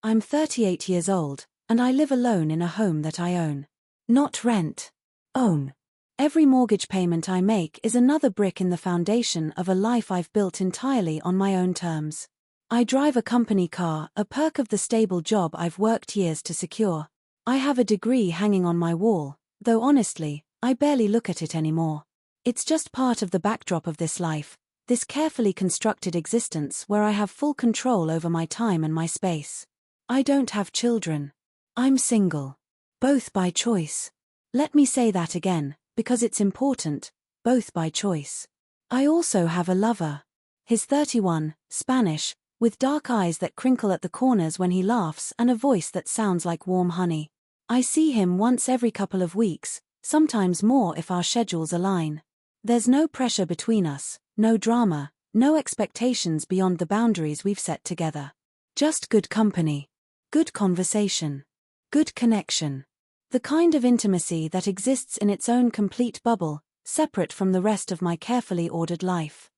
I'm 38 years old, and I live alone in a home that I own. Not rent. Own. Every mortgage payment I make is another brick in the foundation of a life I've built entirely on my own terms. I drive a company car, a perk of the stable job I've worked years to secure. I have a degree hanging on my wall, though honestly, I barely look at it anymore. It's just part of the backdrop of this life, this carefully constructed existence where I have full control over my time and my space. I don't have children. I'm single. Both by choice. Let me say that again, because it's important, both by choice. I also have a lover. He's 31, Spanish, with dark eyes that crinkle at the corners when he laughs and a voice that sounds like warm honey. I see him once every couple of weeks, sometimes more if our schedules align. There's no pressure between us, no drama, no expectations beyond the boundaries we've set together. Just good company. Good conversation. Good connection. The kind of intimacy that exists in its own complete bubble, separate from the rest of my carefully ordered life.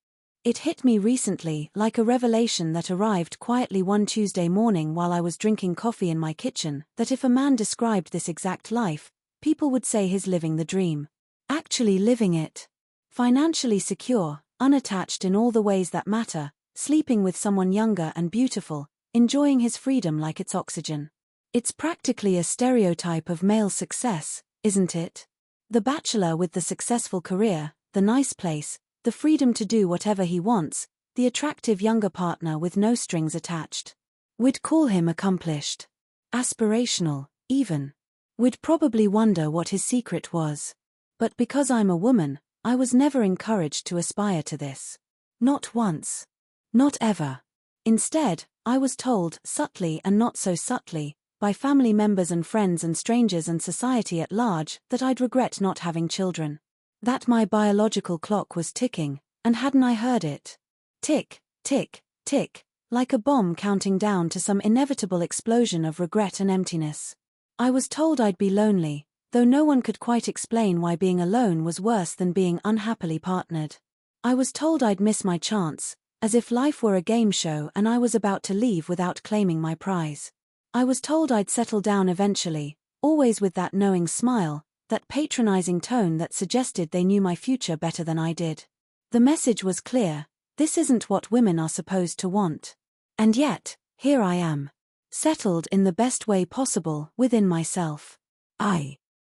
It hit me recently like a revelation that arrived quietly one Tuesday morning while I was drinking coffee in my kitchen, that if a man described this exact life, people would say he's living the dream. Actually living it. Financially secure, unattached in all the ways that matter, sleeping with someone younger and beautiful, enjoying his freedom like it's oxygen. It's practically a stereotype of male success, isn't it? The bachelor with the successful career, the nice place, the freedom to do whatever he wants, the attractive younger partner with no strings attached. We'd call him accomplished. Aspirational, even. We'd probably wonder what his secret was. But because I'm a woman, I was never encouraged to aspire to this. Not once. Not ever. Instead, I was told, subtly and not so subtly, by family members and friends and strangers and society at large, that I'd regret not having children. That my biological clock was ticking, and hadn't I heard it? Tick, tick, tick, like a bomb counting down to some inevitable explosion of regret and emptiness. I was told I'd be lonely, though no one could quite explain why being alone was worse than being unhappily partnered. I was told I'd miss my chance, as if life were a game show and I was about to leave without claiming my prize. I was told I'd settle down eventually, always with that knowing smile, that patronizing tone that suggested they knew my future better than I did. The message was clear: this isn't what women are supposed to want. And yet, here I am. Settled in the best way possible within myself. I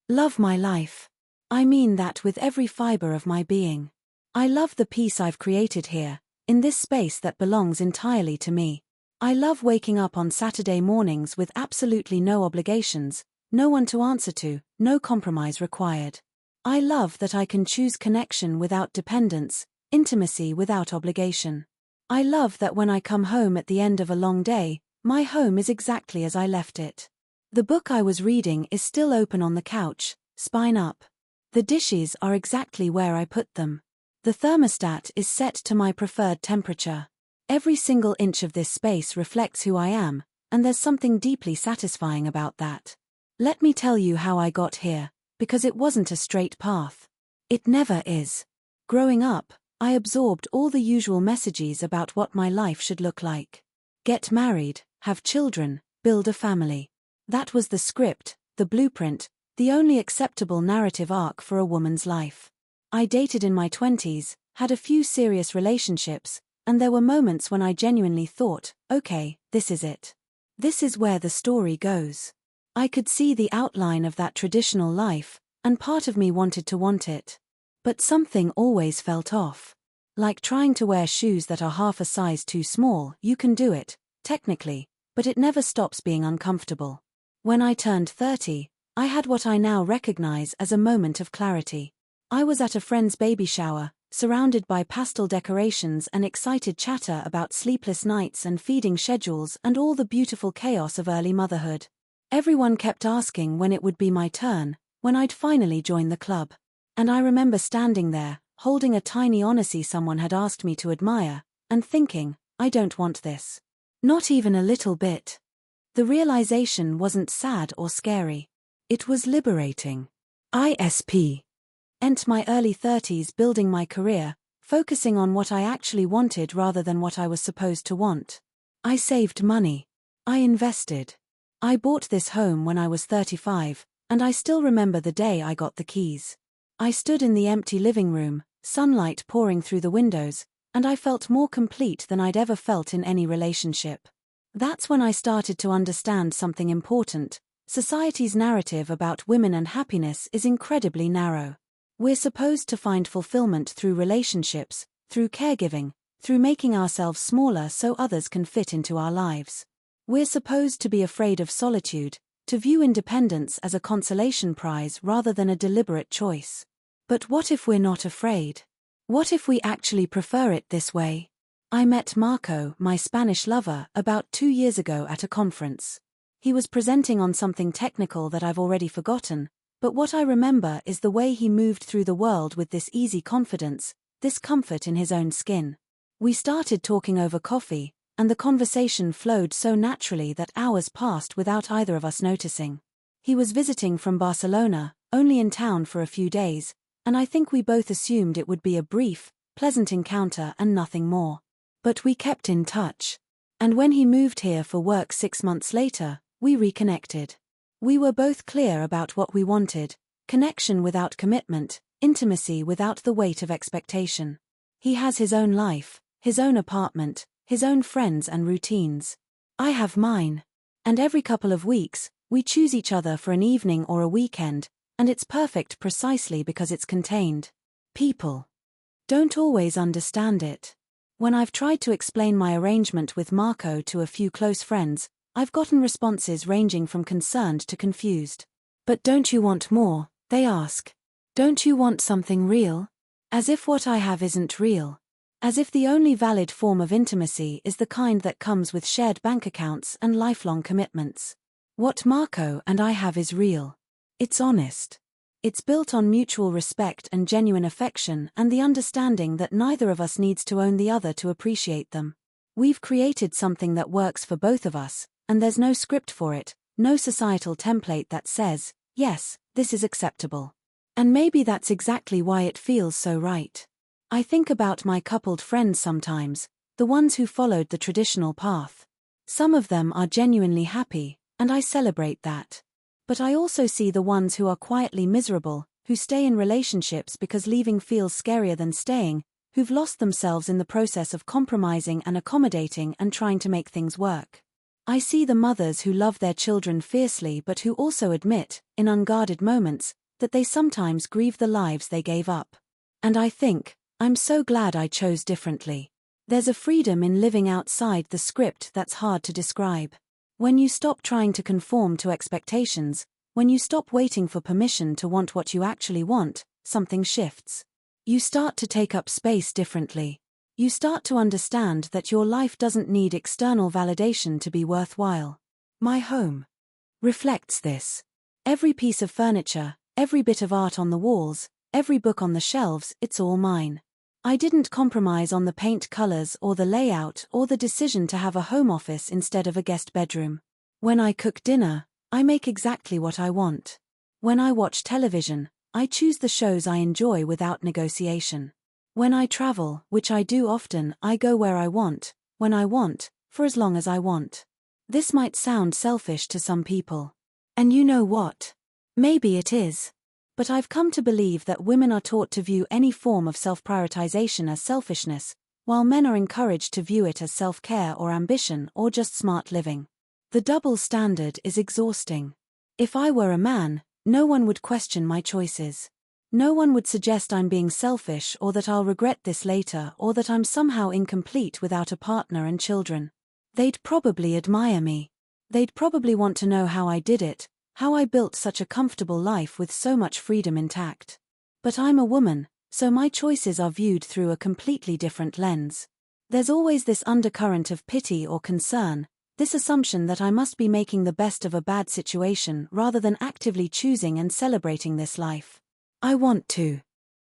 love my life. I mean that with every fiber of my being. I love the peace I've created here, in this space that belongs entirely to me. I love waking up on Saturday mornings with absolutely no obligations, no one to answer to, no compromise required. I love that I can choose connection without dependence, intimacy without obligation. I love that when I come home at the end of a long day, my home is exactly as I left it. The book I was reading is still open on the couch, spine up. The dishes are exactly where I put them. The thermostat is set to my preferred temperature. Every single inch of this space reflects who I am, and there's something deeply satisfying about that. Let me tell you how I got here, because it wasn't a straight path. It never is. Growing up, I absorbed all the usual messages about what my life should look like. Get married, have children, build a family. That was the script, the blueprint, the only acceptable narrative arc for a woman's life. I dated in my 20s, had a few serious relationships, and there were moments when I genuinely thought, okay, this is it. This is where the story goes. I could see the outline of that traditional life, and part of me wanted to want it. But something always felt off. Like trying to wear shoes that are half a size too small, you can do it, technically, but it never stops being uncomfortable. When I turned 30, I had what I now recognize as a moment of clarity. I was at a friend's baby shower, surrounded by pastel decorations and excited chatter about sleepless nights and feeding schedules and all the beautiful chaos of early motherhood. Everyone kept asking when it would be my turn, when I'd finally join the club. And I remember standing there, holding a tiny Odyssey someone had asked me to admire, and thinking, I don't want this. Not even a little bit. The realization wasn't sad or scary. It was liberating. ISP. Ent my early 30s building my career, focusing on what I actually wanted rather than what I was supposed to want. I saved money. I invested. I bought this home when I was 35, and I still remember the day I got the keys. I stood in the empty living room, sunlight pouring through the windows, and I felt more complete than I'd ever felt in any relationship. That's when I started to understand something important. Society's narrative about women and happiness is incredibly narrow. We're supposed to find fulfillment through relationships, through caregiving, through making ourselves smaller so others can fit into our lives. We're supposed to be afraid of solitude, to view independence as a consolation prize rather than a deliberate choice. But what if we're not afraid? What if we actually prefer it this way? I met Marco, my Spanish lover, about 2 years ago at a conference. He was presenting on something technical that I've already forgotten, but what I remember is the way he moved through the world with this easy confidence, this comfort in his own skin. We started talking over coffee, and the conversation flowed so naturally that hours passed without either of us noticing. He was visiting from Barcelona, only in town for a few days, and I think we both assumed it would be a brief, pleasant encounter and nothing more. But we kept in touch. And when he moved here for work 6 months later, we reconnected. We were both clear about what we wanted: connection without commitment, intimacy without the weight of expectation. He has his own life, his own apartment, his own friends and routines. I have mine. And every couple of weeks, we choose each other for an evening or a weekend, and it's perfect precisely because it's contained. People don't always understand it. When I've tried to explain my arrangement with Marco to a few close friends, I've gotten responses ranging from concerned to confused. But don't you want more? They ask. Don't you want something real? As if what I have isn't real. As if the only valid form of intimacy is the kind that comes with shared bank accounts and lifelong commitments. What Marco and I have is real. It's honest. It's built on mutual respect and genuine affection and the understanding that neither of us needs to own the other to appreciate them. We've created something that works for both of us, and there's no script for it, no societal template that says, yes, this is acceptable. And maybe that's exactly why it feels so right. I think about my coupled friends sometimes, the ones who followed the traditional path. Some of them are genuinely happy, and I celebrate that. But I also see the ones who are quietly miserable, who stay in relationships because leaving feels scarier than staying, who've lost themselves in the process of compromising and accommodating and trying to make things work. I see the mothers who love their children fiercely but who also admit, in unguarded moments, that they sometimes grieve the lives they gave up. And I think, I'm so glad I chose differently. There's a freedom in living outside the script that's hard to describe. When you stop trying to conform to expectations, when you stop waiting for permission to want what you actually want, something shifts. You start to take up space differently. You start to understand that your life doesn't need external validation to be worthwhile. My home reflects this. Every piece of furniture, every bit of art on the walls, every book on the shelves, it's all mine. I didn't compromise on the paint colors or the layout or the decision to have a home office instead of a guest bedroom. When I cook dinner, I make exactly what I want. When I watch television, I choose the shows I enjoy without negotiation. When I travel, which I do often, I go where I want, when I want, for as long as I want. This might sound selfish to some people. And you know what? Maybe it is. But I've come to believe that women are taught to view any form of self-prioritization as selfishness, while men are encouraged to view it as self-care or ambition or just smart living. The double standard is exhausting. If I were a man, no one would question my choices. No one would suggest I'm being selfish or that I'll regret this later or that I'm somehow incomplete without a partner and children. They'd probably admire me. They'd probably want to know how I did it, how I built such a comfortable life with so much freedom intact. But I'm a woman, so my choices are viewed through a completely different lens. There's always this undercurrent of pity or concern, this assumption that I must be making the best of a bad situation rather than actively choosing and celebrating this life. I want to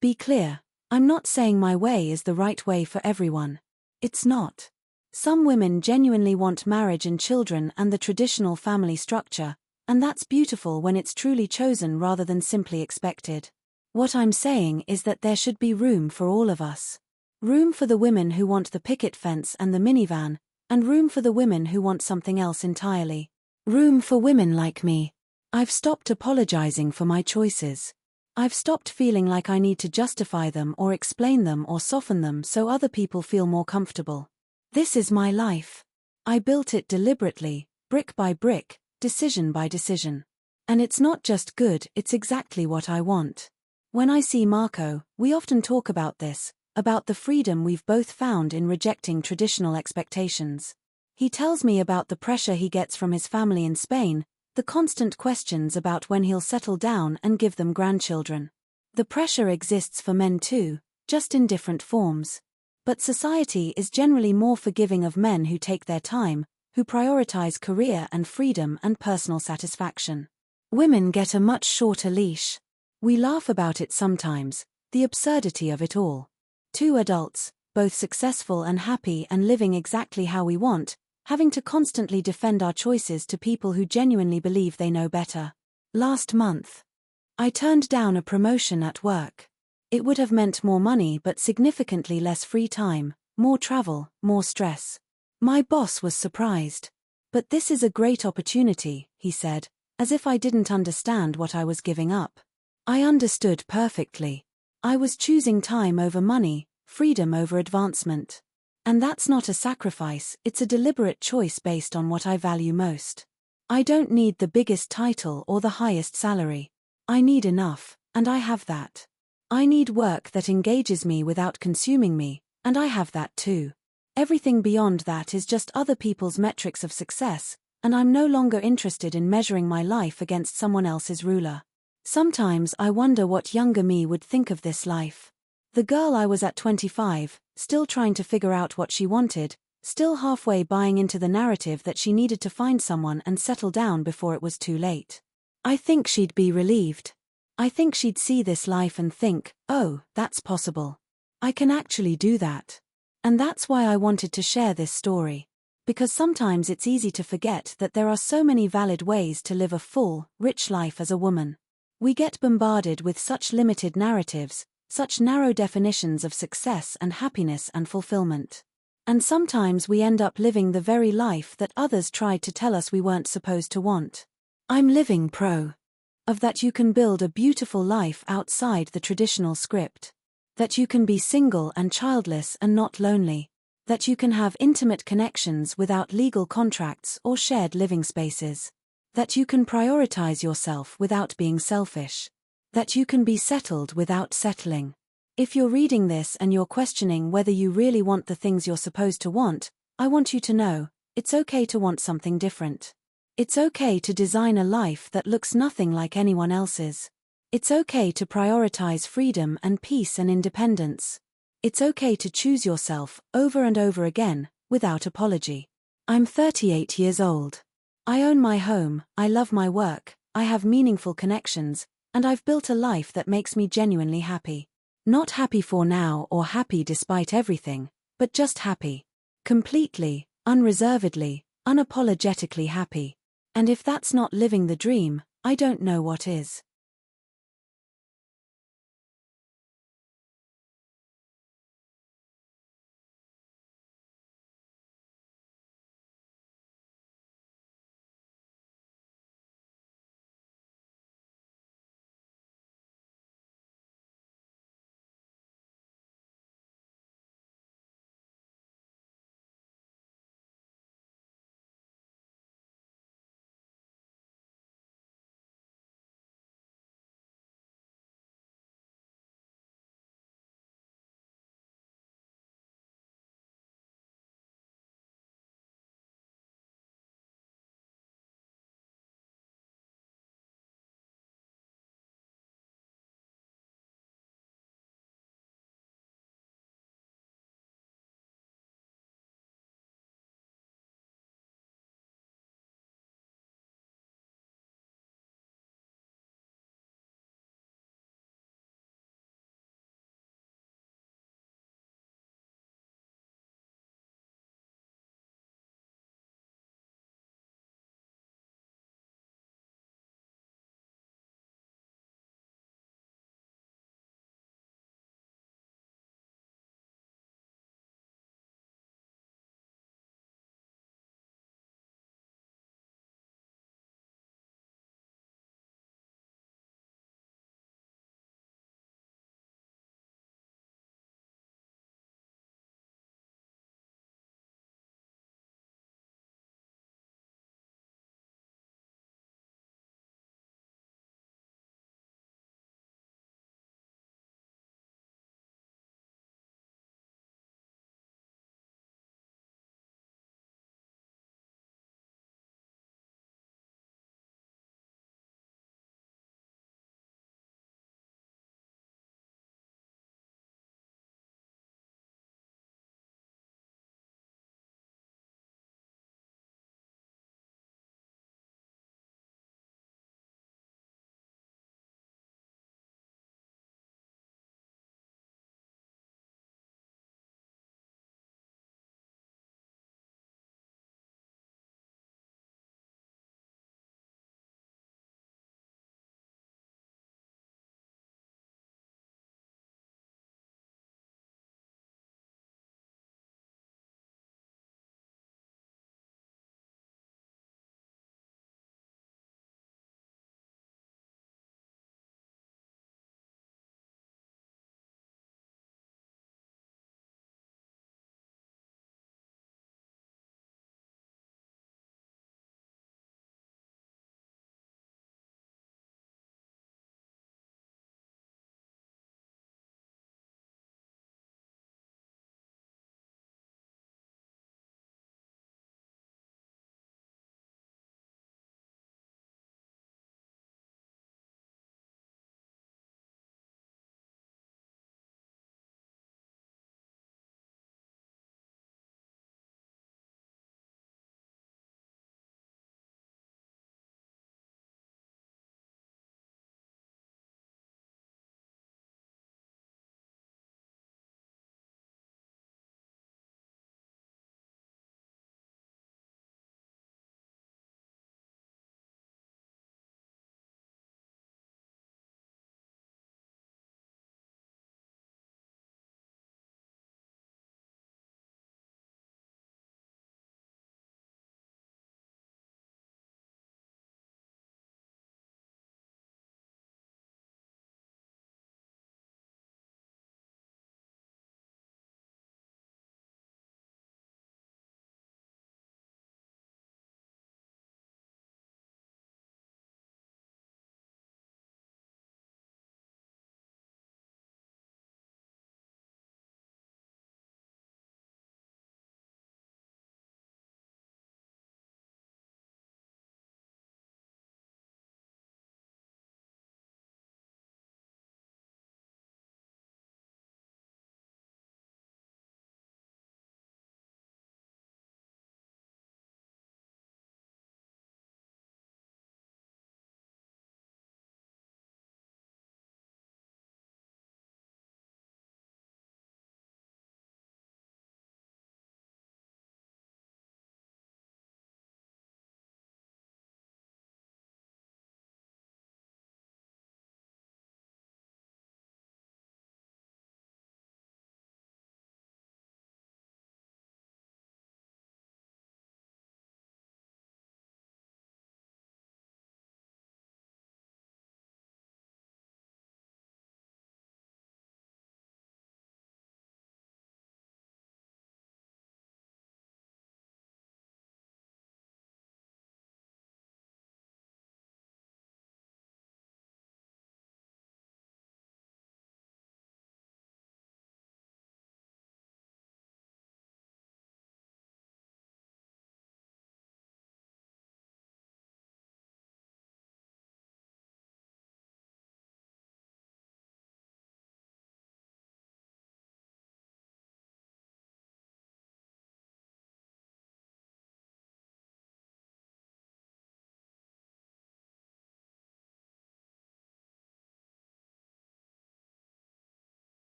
be clear, I'm not saying my way is the right way for everyone. It's not. Some women genuinely want marriage and children and the traditional family structure, and that's beautiful when it's truly chosen rather than simply expected. What I'm saying is that there should be room for all of us. Room for the women who want the picket fence and the minivan, And room for the women who want something else entirely. Room for women like me. I've stopped apologizing for my choices. I've stopped feeling like I need to justify them or explain them or soften them so other people feel more comfortable. This is my life. I built it deliberately, brick by brick, decision by decision. And it's not just good, it's exactly what I want. When I see Marco, we often talk about this, about the freedom we've both found in rejecting traditional expectations. He tells me about the pressure he gets from his family in Spain, the constant questions about when he'll settle down and give them grandchildren. The pressure exists for men too, just in different forms. But society is generally more forgiving of men who take their time, who prioritize career and freedom and personal satisfaction. Women get a much shorter leash. We laugh about it sometimes, the absurdity of it all. Two adults, both successful and happy and living exactly how we want, having to constantly defend our choices to people who genuinely believe they know better. Last month, I turned down a promotion at work. It would have meant more money but significantly less free time, more travel, more stress. My boss was surprised. But this is a great opportunity, he said, as if I didn't understand what I was giving up. I understood perfectly. I was choosing time over money, freedom over advancement. And that's not a sacrifice, it's a deliberate choice based on what I value most. I don't need the biggest title or the highest salary. I need enough, and I have that. I need work that engages me without consuming me, and I have that too. Everything beyond that is just other people's metrics of success, and I'm no longer interested in measuring my life against someone else's ruler. Sometimes I wonder what younger me would think of this life. The girl I was at 25, still trying to figure out what she wanted, still halfway buying into the narrative that she needed to find someone and settle down before it was too late. I think she'd be relieved. I think she'd see this life and think, oh, that's possible. I can actually do that. And that's why I wanted to share this story. Because sometimes it's easy to forget that there are so many valid ways to live a full, rich life as a woman. We get bombarded with such limited narratives, such narrow definitions of success and happiness and fulfillment. And sometimes we end up living the very life that others tried to tell us we weren't supposed to want. I'm living pro. Of that you can build a beautiful life outside the traditional script. That you can be single and childless and not lonely. That you can have intimate connections without legal contracts or shared living spaces. That you can prioritize yourself without being selfish. That you can be settled without settling. If you're reading this and you're questioning whether you really want the things you're supposed to want, I want you to know, it's okay to want something different. It's okay to design a life that looks nothing like anyone else's. It's okay to prioritize freedom and peace and independence. It's okay to choose yourself over and over again, without apology. I'm 38 years old. I own my home, I love my work, I have meaningful connections, and I've built a life that makes me genuinely happy. Not happy for now or happy despite everything, but just happy. Completely, unreservedly, unapologetically happy. And if that's not living the dream, I don't know what is.